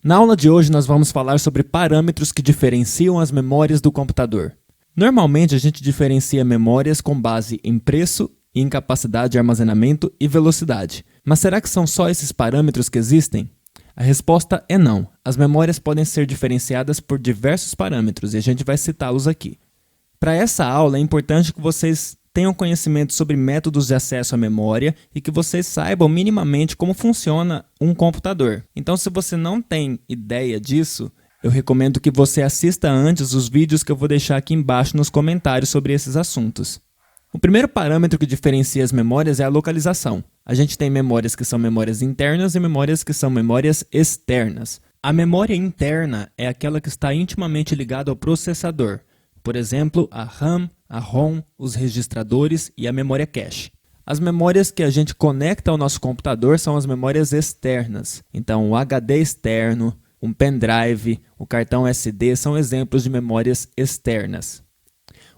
Na aula de hoje nós vamos falar sobre parâmetros que diferenciam as memórias do computador. Normalmente a gente diferencia memórias com base em preço, em capacidade de armazenamento e velocidade. Mas será que são só esses parâmetros que existem? A resposta é não. As memórias podem ser diferenciadas por diversos parâmetros e a gente vai citá-los aqui. Para essa aula é importante que vocês tenham conhecimento sobre métodos de acesso à memória e que vocês saibam minimamente como funciona um computador. Então, se você não tem ideia disso, eu recomendo que você assista antes os vídeos que eu vou deixar aqui embaixo nos comentários sobre esses assuntos. O primeiro parâmetro que diferencia as memórias é a localização. A gente tem memórias que são memórias internas e memórias que são memórias externas. A memória interna é aquela que está intimamente ligada ao processador. Por exemplo, a RAM, a ROM, os registradores e a memória cache. As memórias que a gente conecta ao nosso computador são as memórias externas. Então, o HD externo, um pendrive, o cartão SD são exemplos de memórias externas.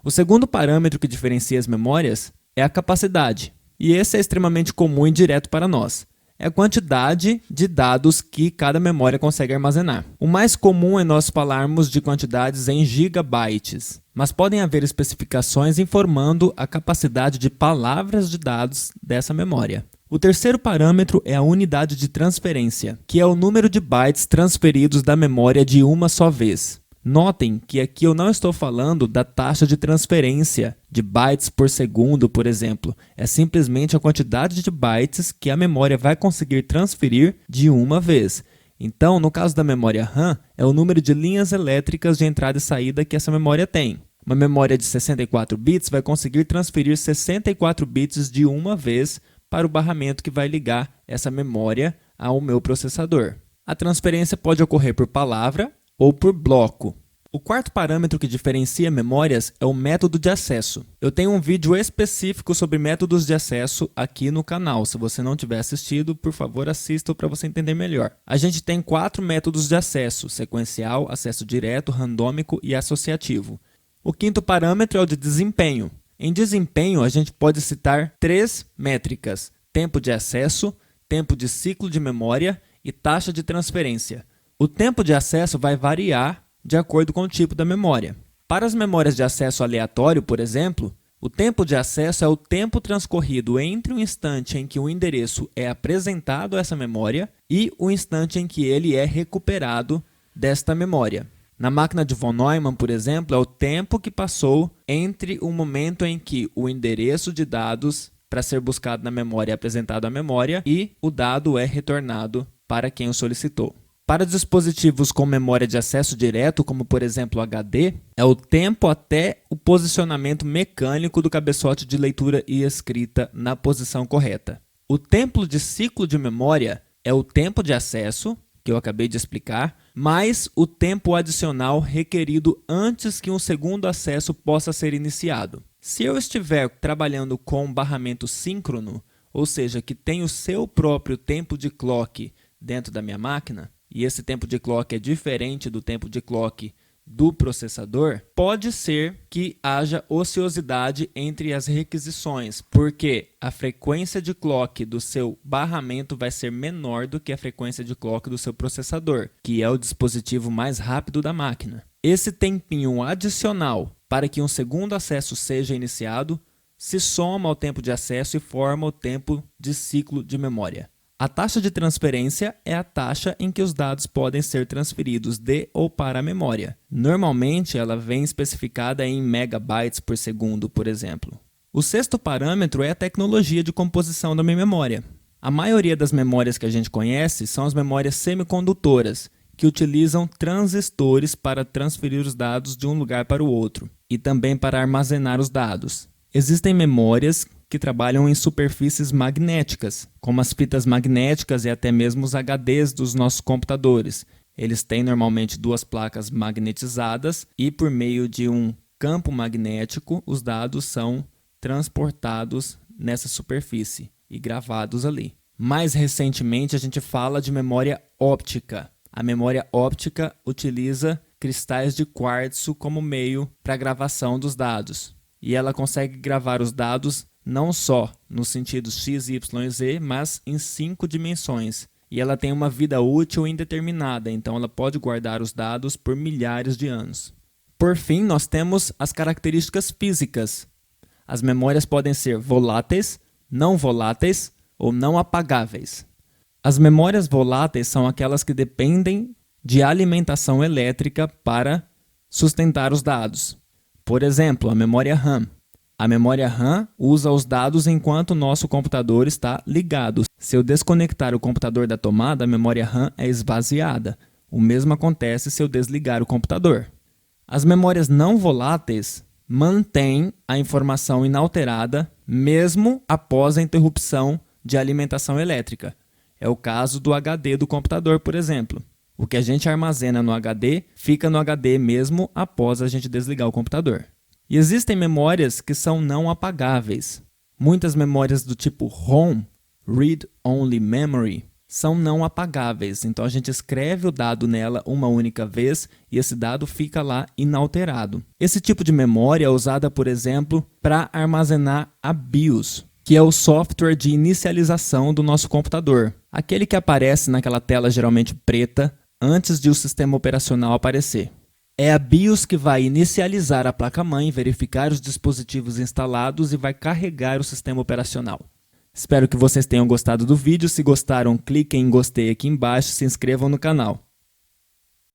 O segundo parâmetro que diferencia as memórias é a capacidade. E esse é extremamente comum e direto para nós. É a quantidade de dados que cada memória consegue armazenar. O mais comum é nós falarmos de quantidades em gigabytes, mas podem haver especificações informando a capacidade de palavras de dados dessa memória. O terceiro parâmetro é a unidade de transferência, que é o número de bytes transferidos da memória de uma só vez. Notem que aqui eu não estou falando da taxa de transferência de bytes por segundo, por exemplo. É simplesmente a quantidade de bytes que a memória vai conseguir transferir de uma vez. Então, no caso da memória RAM, é o número de linhas elétricas de entrada e saída que essa memória tem. Uma memória de 64 bits vai conseguir transferir 64 bits de uma vez para o barramento que vai ligar essa memória ao meu processador. A transferência pode ocorrer por palavra ou por bloco. O quarto parâmetro que diferencia memórias é o método de acesso. Eu tenho um vídeo específico sobre métodos de acesso aqui no canal. Se você não tiver assistido, por favor, assista para você entender melhor. A gente tem 4 métodos de acesso: sequencial, acesso direto, randômico e associativo. O quinto parâmetro é o de desempenho. Em desempenho, a gente pode citar 3 métricas: tempo de acesso, tempo de ciclo de memória e taxa de transferência. O tempo de acesso vai variar de acordo com o tipo da memória. Para as memórias de acesso aleatório, por exemplo, o tempo de acesso é o tempo transcorrido entre o instante em que o endereço é apresentado a essa memória e o instante em que ele é recuperado desta memória. Na máquina de von Neumann, por exemplo, é o tempo que passou entre o momento em que o endereço de dados para ser buscado na memória é apresentado à memória e o dado é retornado para quem o solicitou. Para dispositivos com memória de acesso direto, como por exemplo o HD, é o tempo até o posicionamento mecânico do cabeçote de leitura e escrita na posição correta. O tempo de ciclo de memória é o tempo de acesso, que eu acabei de explicar, mais o tempo adicional requerido antes que um segundo acesso possa ser iniciado. Se eu estiver trabalhando com barramento síncrono, ou seja, que tem o seu próprio tempo de clock dentro da minha máquina, e esse tempo de clock é diferente do tempo de clock do processador, pode ser que haja ociosidade entre as requisições, porque a frequência de clock do seu barramento vai ser menor do que a frequência de clock do seu processador, que é o dispositivo mais rápido da máquina. Esse tempinho adicional para que um segundo acesso seja iniciado se soma ao tempo de acesso e forma o tempo de ciclo de memória. A taxa de transferência é a taxa em que os dados podem ser transferidos de ou para a memória. Normalmente, ela vem especificada em megabytes por segundo, por exemplo. O sexto parâmetro é a tecnologia de composição da minha memória. A maioria das memórias que a gente conhece são as memórias semicondutoras, que utilizam transistores para transferir os dados de um lugar para o outro e também para armazenar os dados. Existem memórias que trabalham em superfícies magnéticas, como as fitas magnéticas e até mesmo os HDs dos nossos computadores. Eles têm normalmente 2 placas magnetizadas e por meio de um campo magnético os dados são transportados nessa superfície e gravados ali. Mais recentemente a gente fala de memória óptica. A memória óptica utiliza cristais de quartzo como meio para a gravação dos dados. E ela consegue gravar os dados não só no sentido x, y e z, mas em 5 dimensões. e ela tem uma vida útil indeterminada, então ela pode guardar os dados por milhares de anos. Por fim, nós temos as características físicas. As memórias podem ser voláteis, não voláteis ou não apagáveis. As memórias voláteis são aquelas que dependem de alimentação elétrica para sustentar os dados. Por exemplo, a memória RAM. A memória RAM usa os dados enquanto o nosso computador está ligado. Se eu desconectar o computador da tomada, a memória RAM é esvaziada. O mesmo acontece se eu desligar o computador. As memórias não voláteis mantêm a informação inalterada mesmo após a interrupção de alimentação elétrica. É o caso do HD do computador, por exemplo. O que a gente armazena no HD fica no HD mesmo após a gente desligar o computador. E existem memórias que são não apagáveis. Muitas memórias do tipo ROM, Read Only Memory, são não apagáveis. Então a gente escreve o dado nela uma única vez e esse dado fica lá inalterado. Esse tipo de memória é usada, por exemplo, para armazenar a BIOS, que é o software de inicialização do nosso computador. Aquele que aparece naquela tela geralmente preta antes de o sistema operacional aparecer. É a BIOS que vai inicializar a placa-mãe, verificar os dispositivos instalados e vai carregar o sistema operacional. Espero que vocês tenham gostado do vídeo. Se gostaram, cliquem em gostei aqui embaixo e se inscrevam no canal.